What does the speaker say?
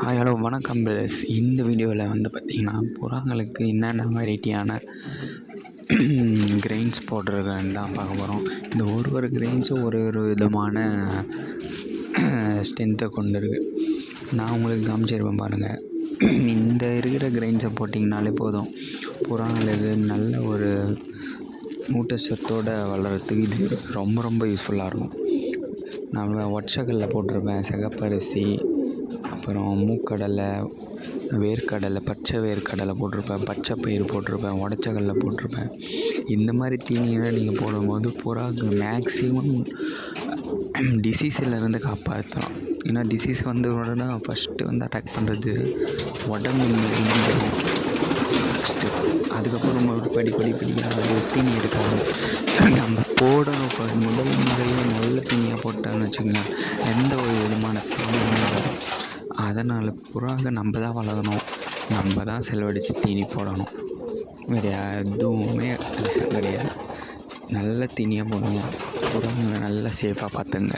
Hello வணக்கம் brothers. இந்த வீடியோவில் வந்து பார்த்திங்கன்னா புறாங்களுக்கு என்னென்ன வெரைட்டியான கிரெயின்ஸ் போடுறதுன்னு தான் பார்க்க போகிறோம். இந்த ஒரு கிரெயின்ஸும் ஒரு விதமான ஸ்ட்ரென்த்தை கொண்டு இருக்குது. நான் உங்களுக்கு காமிச்சிருப்பேன் பாருங்கள். இந்த இருக்கிற கிரெயின்ஸை போட்டிங்கனாலே போதும், புறாங்களுக்கு நல்ல ஒரு ஊட்டச்சத்தோடு வளர்கிறதுக்கு இது ரொம்ப யூஸ்ஃபுல்லாக இருக்கும். நான் ஒற்றைக்கல்ல போட்டிருப்பேன், சிகப்பரிசி, அப்புறம் மூக்கடலை, வேர்க்கடலை, பச்சை வேர்க்கடலை போட்டிருப்பேன், பச்சை பயிறு போட்டிருப்பேன், உடச்சக்கல்ல போட்டிருப்பேன். இந்த மாதிரி தீனியெல்லாம் நீங்கள் போடும்போது புறாவுக்கு மேக்ஸிமம் டிசீஸிலேருந்து காப்பாற்றலாம். ஏன்னா டிசீஸ் வந்து உடனே ஃபஸ்ட்டு வந்து அட்டாக் பண்ணுறது உடம்பு இஞ்சிடும். ஃபஸ்ட்டு அதுக்கப்புறம் படிப்படியாக தீனி எடுக்காது. நம்ம போடணும் முதல் முறையே நல்ல தீனியாக போட்டான்னு வச்சுக்கோங்க, எந்த ஒரு விதமான ப்ராப்ளமும் வராது. அதனால் புறாங்க நம்ம தான் வளர்க்கணும், நம்ம தான் செலவழித்து தீனி போடணும். வேறு எதுவுமே கிடையாது. நல்ல தீனியாக போடுங்க, புறாங்க நல்லா சேஃபாக பார்த்துங்க.